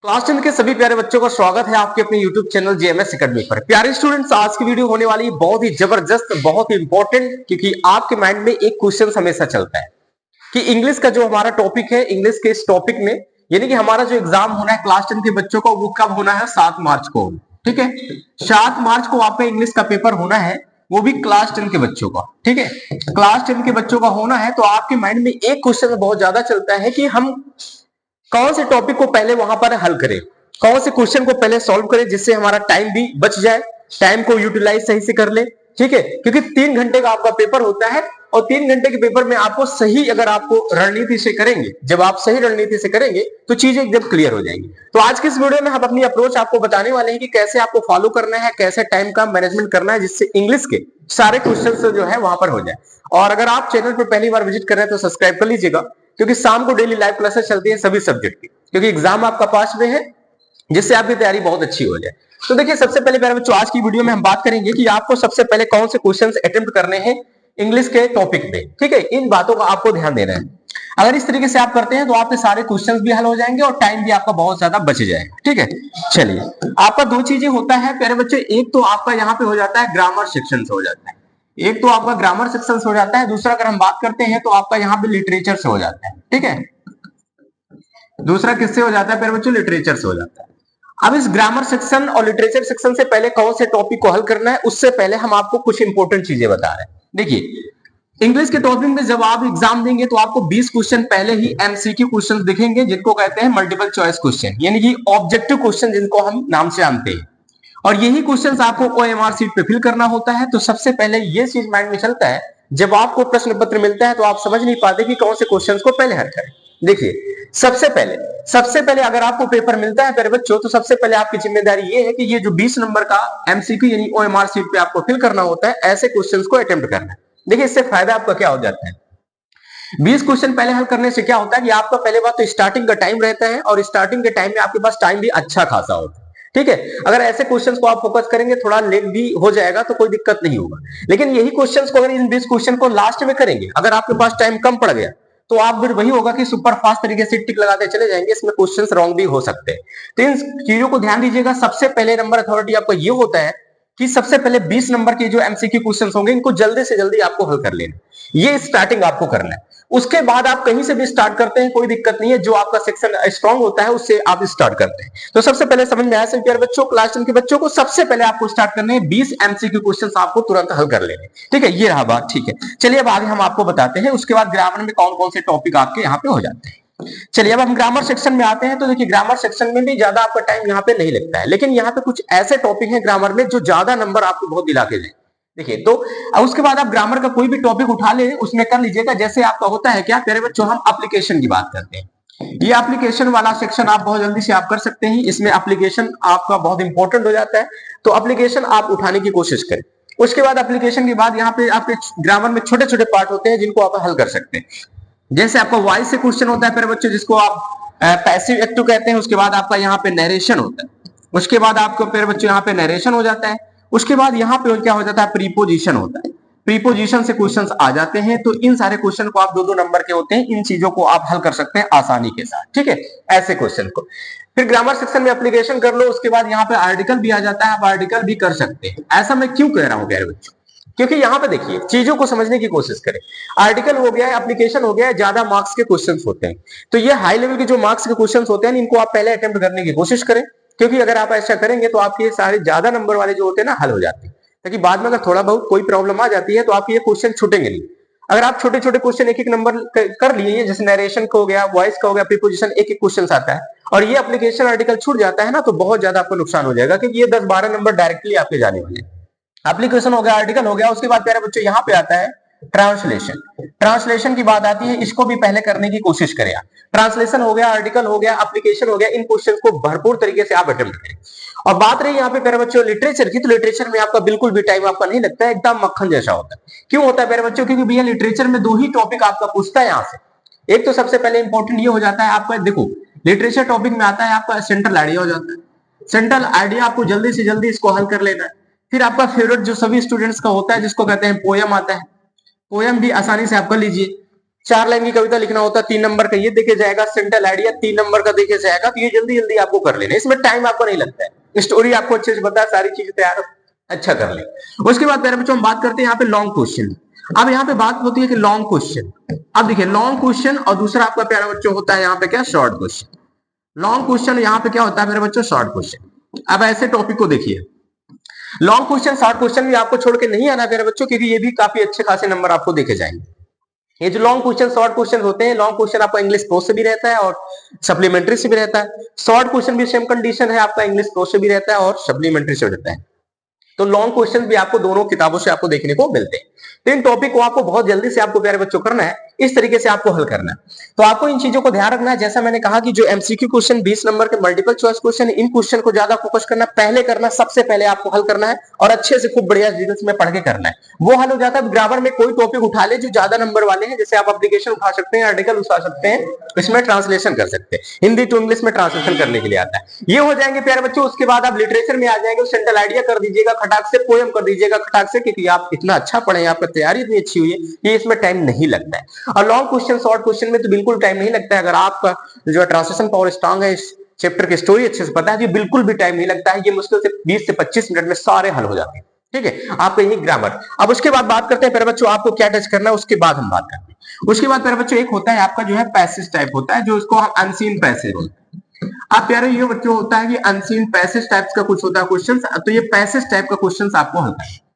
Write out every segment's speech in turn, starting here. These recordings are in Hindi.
क्लास 10 के सभी प्यारे बच्चों का स्वागत है आपके अपने YouTube चैनल जेएमएस एकेडमी पर। प्यारे स्टूडेंट्स, आज की वीडियो होने वाली बहुत ही जबरदस्त, बहुत ही इंपॉर्टेंट, क्योंकि आपके माइंड में एक क्वेश्चन हमेशा चलता है कि इंग्लिश का जो हमारा टॉपिक है, इंग्लिश के इस टॉपिक में यानी कि हमारा जो एग्जाम होना है क्लास 10 के बच्चों का, वो कब होना है? 7 मार्च को। ठीक है, 7 मार्च को आपका इंग्लिश का पेपर होना है, वो भी क्लास 10 के बच्चों का। ठीक है, क्लास 10 के बच्चों का होना है, तो आपके माइंड में एक क्वेश्चन बहुत ज्यादा चलता है कि हम कौन से टॉपिक को पहले वहां पर हल करें, कौन से क्वेश्चन को पहले सॉल्व करें जिससे हमारा टाइम भी बच जाए, टाइम को यूटिलाइज सही से कर ले। ठीक है, क्योंकि 3 घंटे का आपका पेपर होता है और 3 घंटे के पेपर में आपको सही, अगर आपको रणनीति से करेंगे, जब आप सही रणनीति से करेंगे तो चीजें एकदम क्लियर हो जाएंगी। तो आज के इस वीडियो में हम अपनी अप्रोच आपको बताने वाले हैं कि कैसे आपको फॉलो करना है, कैसे टाइम का मैनेजमेंट करना है, जिससे इंग्लिश के सारे क्वेश्चन जो है वहां पर हो जाए। और अगर आप चैनल पर पहली बार विजिट कर रहे हैं तो सब्सक्राइब कर लीजिएगा, क्योंकि शाम को डेली लाइव क्लासेस चलती है सभी सब्जेक्ट की, क्योंकि एग्जाम आपका पास में है, जिससे आपकी तैयारी बहुत अच्छी हो जाए। तो देखिए, सबसे पहले प्यारे बच्चों, आज की वीडियो में हम बात करेंगे कि आपको सबसे पहले कौन से क्वेश्चंस अटेम्प्ट करने हैं इंग्लिश के टॉपिक में। ठीक है, इन बातों का आपको ध्यान देना है। अगर इस तरीके से आप करते हैं तो आपके सारे क्वेश्चंस भी हल हो जाएंगे और टाइम भी आपका बहुत ज्यादा बच जाएगा। ठीक है, चलिए, आपका दो चीजें होता है प्यारे बच्चे, एक तो आपका यहाँ पे हो जाता है ग्रामर सेक्शन हो जाता है, एक तो आपका ग्रामर सेक्शन हो जाता है, दूसरा अगर हम बात करते हैं तो आपका यहाँ पे लिटरेचर से हो जाता है। ठीक है, दूसरा किससे हो जाता है प्यारे बच्चों? लिटरेचर से हो जाता है। अब इस ग्रामर सेक्शन और लिटरेचर सेक्शन से पहले कौन से टॉपिक को हल करना है, उससे पहले हम आपको कुछ इंपॉर्टेंट चीजें बता रहे हैं। देखिए, इंग्लिश के टॉपिक में जब आप एग्जाम देंगे तो आपको 20 क्वेश्चन पहले ही एमसीक्यू क्वेश्चन दिखेंगे, जिनको कहते हैं मल्टीपल चॉइस क्वेश्चन, यानी कि ऑब्जेक्टिव क्वेश्चन, जिनको हम नाम से जानते हैं। और यही क्वेश्चन आपको ओएमआर सीट पे फिल करना होता है। तो सबसे पहले ये चीज माइंड में चलता है, जब आपको प्रश्न पत्र मिलता है तो आप समझ नहीं पाते कि कौन से क्वेश्चन को पहले हल करें। देखिए, सबसे पहले अगर आपको पेपर मिलता है प्यारे बच्चों, तो सबसे पहले आपकी जिम्मेदारी ये है कि ये जो 20 नंबर का एमसीक्यू यानी ओएमआर सीट पे आपको फिल करना होता है, ऐसे क्वेश्चंस को अटेम्प्ट करना है। देखिए, इससे फायदा आपका क्या हो जाता है? 20 क्वेश्चन पहले हल करने से क्या होता है कि आपका पहले बात तो स्टार्टिंग का टाइम रहता है, और स्टार्टिंग के टाइम में आपके पास टाइम भी अच्छा खासा होता है। ठीक है, अगर ऐसे क्वेश्चंस को आप फोकस करेंगे, थोड़ा लेट भी हो जाएगा तो कोई दिक्कत नहीं होगा। लेकिन यही क्वेश्चंस को, अगर इन 20 क्वेश्चन को लास्ट में करेंगे, अगर आपके पास टाइम कम पड़ गया, तो आप फिर वही होगा कि सुपर फास्ट तरीके से टिक लगाते चले जाएंगे, इसमें क्वेश्चंस रॉन्ग भी हो सकते हैं। तो इन चीजों को ध्यान दीजिएगा। सबसे पहले नंबर अथॉरिटी आपका ये होता है कि सबसे पहले 20 नंबर के जो एमसीक्यू क्वेश्चंस होंगे, इनको जल्दी से जल्दी आपको हल कर लेना, ये स्टार्टिंग आपको करना है। उसके बाद आप कहीं से भी स्टार्ट करते हैं, कोई दिक्कत नहीं है, जो आपका सेक्शन स्ट्रांग होता है उससे आप स्टार्ट करते हैं। तो सबसे पहले समझ में आया सभी प्यारे बच्चों, क्लास 10 के बच्चों को सबसे पहले आपको स्टार्ट करने हैं 20 एमसीक्यू क्वेश्चंस, आपको तुरंत हल कर लेने। ठीक है, ये रहा बात। ठीक है, चलिए अब आगे हम आपको बताते हैं, उसके बाद ग्रामर में कौन कौन से टॉपिक आपके यहाँ पे हो जाते हैं। चलिए अब हम ग्रामर सेक्शन में आते हैं। तो देखिए, ग्रामर सेक्शन में भी ज्यादा आपका टाइम यहाँ पे नहीं लगता है, लेकिन यहाँ पे कुछ ऐसे टॉपिक हैं ग्रामर में जो ज्यादा नंबर आपको बहुत दिला के जाए। देखिए, तो उसके बाद आप ग्रामर का कोई भी टॉपिक उठा ले, उसमें कर लीजिएगा। जैसे आपका होता है क्या प्यारे बच्चों, हम एप्लीकेशन की बात करते हैं। ये एप्लीकेशन वाला सेक्शन आप बहुत जल्दी से आप कर सकते हैं, इसमें एप्लीकेशन आपका बहुत इंपॉर्टेंट हो जाता है, तो एप्लीकेशन आप उठाने की कोशिश करें। उसके बाद एप्लीकेशन के बाद यहाँ पे आपके ग्रामर में छोटे छोटे पार्ट होते हैं, जिनको आप हल कर सकते हैं। जैसे आपका वॉइस से क्वेश्चन होता है प्यारे बच्चों, जिसको आप पैसिव एक्टिव कहते हैं। उसके बाद आपका यहाँ पे नरेशन होता है, उसके बाद आपको प्यारे बच्चों यहाँ पे नरेशन हो जाता है। उसके बाद यहाँ पे क्या हो जाता है? प्रीपोजिशन होता है। प्रीपोजिशन से क्वेश्चंस आ जाते हैं। तो इन सारे क्वेश्चन को आप 2-2 नंबर के होते हैं, इन चीजों को आप हल कर सकते हैं आसानी के साथ। ठीक है, ऐसे क्वेश्चन को फिर ग्रामर सेक्शन में एप्लीकेशन कर लो। उसके बाद यहाँ पे आर्टिकल भी आ जाता है, आप आर्टिकल भी कर सकते हैं। ऐसा मैं क्यों कह रहा हूँ प्यारे बच्चों? क्योंकि यहाँ पे देखिए, चीजों को समझने की कोशिश करें। आर्टिकल हो गया, एप्लीकेशन हो गया, ज्यादा मार्क्स के क्वेश्चंस होते हैं। तो ये हाई लेवल के जो मार्क्स के क्वेश्चंस होते हैं, इनको आप पहले अटेम्प्ट करने की कोशिश करें, क्योंकि अगर आप ऐसा करेंगे तो आपके सारे ज्यादा नंबर वाले जो होते हैं ना, हल हो जाते हैं। ताकि बाद में अगर थोड़ा बहुत कोई प्रॉब्लम आ जाती है तो आपके ये क्वेश्चन छूटेंगे नहीं। अगर आप छोटे छोटे क्वेश्चन एक एक नंबर कर लिए, जैसे नरेशन का हो गया, वॉइस का हो गया, प्रीपोजिशन, एक एक क्वेश्चन आता है, और ये एप्लीकेशन आर्टिकल छूट जाता है ना, तो बहुत ज्यादा आपको नुकसान हो जाएगा, क्योंकि ये 10-12 नंबर डायरेक्टली आपके जाने वाले हैं। एप्लीकेशन हो गया, आर्टिकल हो गया। उसके बाद प्यारे बच्चों यहाँ पे आता है ट्रांसलेशन। ट्रांसलेशन की बात आती है, इसको भी पहले करने की कोशिश करें आप। ट्रांसलेशन हो गया, आर्टिकल हो गया, एप्लीकेशन हो गया, इन क्वेश्चन को भरपूर तरीके से आप अटेम्प्ट करें। और बात रही यहाँ पे प्यारे बच्चों लिटरेचर की, तो लिटरेचर में आपका बिल्कुल भी टाइम आपका नहीं लगता है, एकदम मक्खन जैसा होता है। क्यों होता है प्यारे बच्चों? क्योंकि भैया लिटरेचर में 2 ही टॉपिक आपका पूछता है यहाँ से। एक तो सबसे पहले इंपॉर्टेंट ये हो जाता है आपका, देखो लिटरेचर टॉपिक में आता है आपका सेंट्रल आइडिया हो जाता है। सेंट्रल आइडिया आपको जल्दी से जल्दी इसको हल कर लेना है। फिर आपका फेवरेट जो सभी स्टूडेंट्स का होता है, जिसको कहते हैं पोयम आता है। पोयम भी आसानी से आप कर लीजिए। 4 लाइन की कविता लिखना होता है, 3 नंबर का ये देखे जाएगा, सेंट्रल आइडिया 3 नंबर का देखे जाएगा। तो ये जल्दी जल्दी आपको कर लेना, इसमें टाइम आपको नहीं लगता है, स्टोरी आपको अच्छे से पता है, सारी चीजें तैयार अच्छा कर ले। उसके बाद प्यारे बच्चों हम बात करते हैं यहाँ पे लॉन्ग क्वेश्चन। अब यहाँ पे बात होती है कि लॉन्ग क्वेश्चन, अब देखिए लॉन्ग क्वेश्चन और दूसरा आपका प्यारे बच्चों होता है यहाँ पे क्या, शॉर्ट क्वेश्चन। लॉन्ग क्वेश्चन यहाँ पे क्या होता है मेरे बच्चों, शॉर्ट क्वेश्चन। अब ऐसे टॉपिक को देखिए, लॉन्ग क्वेश्चन शॉर्ट क्वेश्चन भी आपको छोड़ के नहीं आना मेरे बच्चों, क्योंकि ये भी काफी अच्छे खासे नंबर आपको देखे जाएंगे। ये जो लॉन्ग क्वेश्चन शॉर्ट क्वेश्चन होते हैं, लॉन्ग क्वेश्चन आपका इंग्लिश प्रो से भी रहता है और सप्लीमेंट्री से भी रहता है। शॉर्ट क्वेश्चन भी सेम कंडीशन है, आपका इंग्लिश प्रो से भी रहता है और सप्लीमेंट्री से रहता है। तो लॉन्ग क्वेश्चन भी आपको दोनों किताबों से आपको देखने को मिलते हैं। तो इन टॉपिक को आपको बहुत जल्दी से आपको प्यारे बच्चों करना है, इस तरीके से आपको हल करना है। तो आपको इन चीजों को ध्यान रखना है, जैसा मैंने कहा कि जो एमसीक्यू क्वेश्चन 20 नंबर के मल्टीपल चॉइस क्वेश्चन, इन क्वेश्चन को ज्यादा फोकस करना, पहले करना, सबसे पहले आपको हल करना है और अच्छे से खूब बढ़िया डिटेल्स में पढ़ के करना है। वो हल हो जाता है। ग्रामर में कोई टॉपिक उठा ले जो ज्यादा नंबर वाले हैं, जैसे आप एप्लीकेशन उठा सकते हैं, आर्टिकल उठा सकते हैं, इसमें ट्रांसलेशन कर सकते हैं, हिंदी टू इंग्लिश में ट्रांसलेशन करने के लिए आता है। ये हो जाएंगे प्यारे बच्चों। उसके बाद आप लिटरेचर में आ जाएंगे, सेंट्रल आइडिया कर दीजिएगा खटाक से, पोएम कर दीजिएगा खटाक से, क्योंकि आप इतना अच्छा पढ़े, आपकी तैयारी इतनी अच्छी हुई है, ये इसमें टाइम नहीं लगता है। और लॉन्ग क्वेश्चन शॉर्ट क्वेश्चन में तो बिल्कुल टाइम नहीं लगता है। अगर आपका जो ट्रांसलेशन पावर स्ट्रांग है, इस चैप्टर की स्टोरी अच्छे से पता है, तो बिल्कुल भी टाइम नहीं लगता है। ये मुश्किल से 20 से 25 मिनट में सारे हल हो जाते हैं। ठीक है, आपका यही ग्रामर। अब उसके बाद बात करते हैं प्यारे बच्चों आपको क्या टच करना है, उसके बाद हम बात करते हैं। उसके बाद प्यारे बच्चों एक होता है आपका जो है पैसेज टाइप होता है, जो इसको हम अनसीन पैसेज बोलते हैं। अब प्यारे ये बच्चों होता है कि अनसीन पैसेज टाइप्स का कुछ होता है क्वेश्चन, तो ये पैसेज टाइप का क्वेश्चन आपको हल करना है।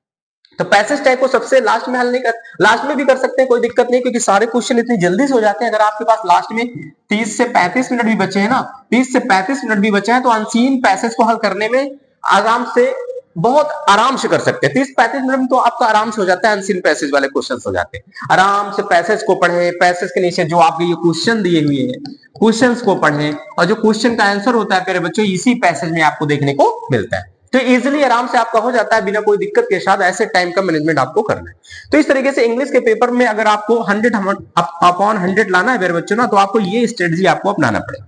तो पैसेज टाइप को सबसे लास्ट में हल नहीं कर, लास्ट में भी कर सकते हैं, कोई दिक्कत नहीं, क्योंकि सारे क्वेश्चन इतनी जल्दी से हो जाते हैं। अगर आपके पास लास्ट में 30 से 35 मिनट भी बचे हैं ना, 30 से 35 मिनट भी बचे हैं, तो अनसीन पैसेज को हल करने में आराम से, बहुत आराम से कर सकते हैं। 30-35 मिनट में तो आपका आराम से हो जाता है, अनसीन पैसेज वाले क्वेश्चन हो जाते हैं। आराम से पैसेज को पढ़े, पैसेज के नीचे जो आपके ये क्वेश्चन दिए हुए हैं, क्वेश्चंस को पढ़ें, और जो क्वेश्चन का आंसर होता है प्यारे बच्चों इसी पैसेज में आपको देखने को मिलता है। तो इजीली आराम से आपका हो जाता है, बिना कोई दिक्कत के साथ। ऐसे टाइम का मैनेजमेंट आपको करना है। तो इस तरीके से इंग्लिश के पेपर में अगर आपको 100/100 लाना है मेरे बच्चों ना, तो आपको ये स्ट्रेटजी आपको अपनाना पड़ेगा।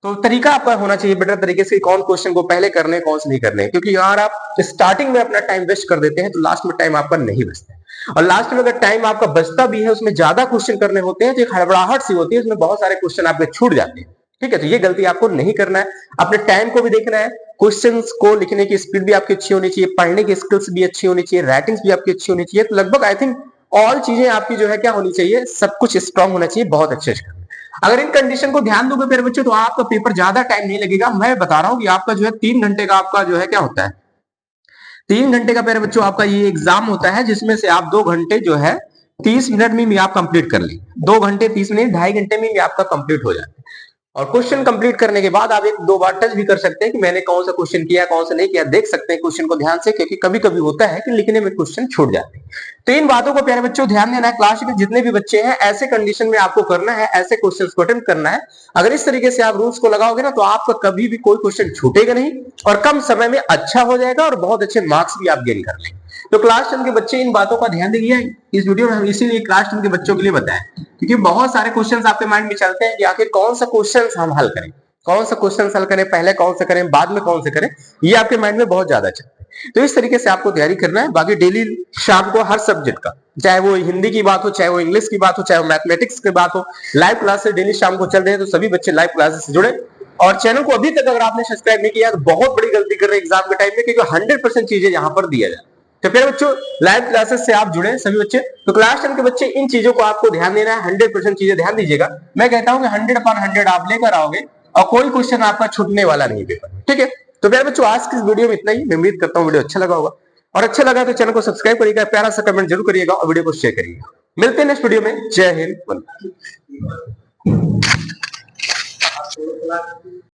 तो तरीका आपका होना चाहिए बेटर तरीके से, कौन क्वेश्चन को पहले करने, कौन से नहीं करने, क्योंकि यार आप स्टार्टिंग में अपना टाइम वेस्ट कर देते हैं तो लास्ट में टाइम आपका नहीं बचता है। और लास्ट में अगर टाइम आपका बचता भी है, उसमें ज्यादा क्वेश्चन करने होते हैं, तो एक हड़बड़ाहट सी होती है, उसमें बहुत सारे क्वेश्चन आपके छूट जाते हैं। ठीक है, तो ये गलती आपको नहीं करना है। अपने टाइम को भी देखना है, क्वेश्चंस को लिखने की स्पीड भी आपकी अच्छी होनी चाहिए, पढ़ने की स्किल्स भी अच्छी होनी चाहिए, राइटिंग्स भी आपकी अच्छी होनी चाहिए। तो लगभग आई थिंक ऑल चीजें आपकी जो है क्या होनी चाहिए, सब कुछ स्ट्रांग होना चाहिए, बहुत अच्छे से। अगर इन कंडीशन को ध्यान दोगे मेरे बच्चों, तो आपका पेपर ज्यादा टाइम नहीं लगेगा। मैं बता रहा हूं कि आपका जो है 3 घंटे का आपका जो है क्या होता है, 3 घंटे का मेरे बच्चों आपका ये एग्जाम होता है, जिसमें से आप 2 घंटे जो है 30 मिनट में भी आप कंप्लीट कर लें। 2 घंटे 30 मिनट, 2.5 घंटे में भी आपका कंप्लीट हो जाता है। और क्वेश्चन कंप्लीट करने के बाद आप 1-2 बार टच भी कर सकते हैं कि मैंने कौन सा क्वेश्चन किया, कौन सा नहीं किया, देख सकते हैं क्वेश्चन को ध्यान से, क्योंकि कभी कभी होता है कि लिखने में क्वेश्चन छूट जाते हैं। तो इन बातों को प्यारे बच्चों ध्यान देना है। क्लास के जितने भी बच्चे हैं, ऐसे कंडीशन में आपको करना है, ऐसे क्वेश्चंस को अटेम्प्ट करना है। अगर इस तरीके से आप रूल्स को लगाओगे ना, तो आपका कभी भी कोई क्वेश्चन छूटेगा नहीं और कम समय में अच्छा हो जाएगा और बहुत अच्छे मार्क्स भी आप गेन कर लेंगे। तो क्लास 10 के बच्चे इन बातों का ध्यान देंगे। इस वीडियो में हम इसीलिए क्लास 10 के बच्चों के लिए बताएं, क्योंकि बहुत सारे क्वेश्चंस आपके माइंड में चलते हैं कि आखिर कौन सा क्वेश्चन हम हल करें, कौन सा क्वेश्चन हल करें, पहले कौन सा करें, बाद में कौन से करें, ये आपके माइंड में बहुत ज्यादा चलता है। तो इस तरीके से आपको तैयारी करना है। बाकी डेली शाम को हर सब्जेक्ट का, चाहे वो हिंदी की बात हो, चाहे वो इंग्लिश की बात हो, चाहे वो मैथमेटिक्स की बात हो, लाइव क्लासेस डेली शाम को चल रहे हैं। तो सभी बच्चे लाइव क्लासेस से जुड़े, और चैनल को अभी तक अगर आपने सब्सक्राइब नहीं किया तो बहुत बड़ी गलती कर रहे हैं एग्जाम के टाइम में, क्योंकि 100% चीजें यहाँ पर दिया जाए। तो फिर बच्चों लाइव क्लासेस से आप जुड़े सभी बच्चे। तो क्लास 10 के बच्चे इन चीजों को आपको ध्यान देना है, 100% चीजें ध्यान दीजिएगा। मैं कहता हूं कि 100/100 आप लेकर आओगे और कोई क्वेश्चन आपका छूटने वाला नहीं पेपर में। ठीक है, तो प्यारे बच्चों आज की इस वीडियो में इतना ही। मैं उम्मीद करता हूं वीडियो अच्छा लगा होगा, और अच्छा लगा तो चैनल को सब्सक्राइब करिएगा, प्यारा सा कमेंट जरूर करिएगा और वीडियो को शेयर करिएगा। मिलते हैं नेक्स्ट वीडियो में। जय हिंद।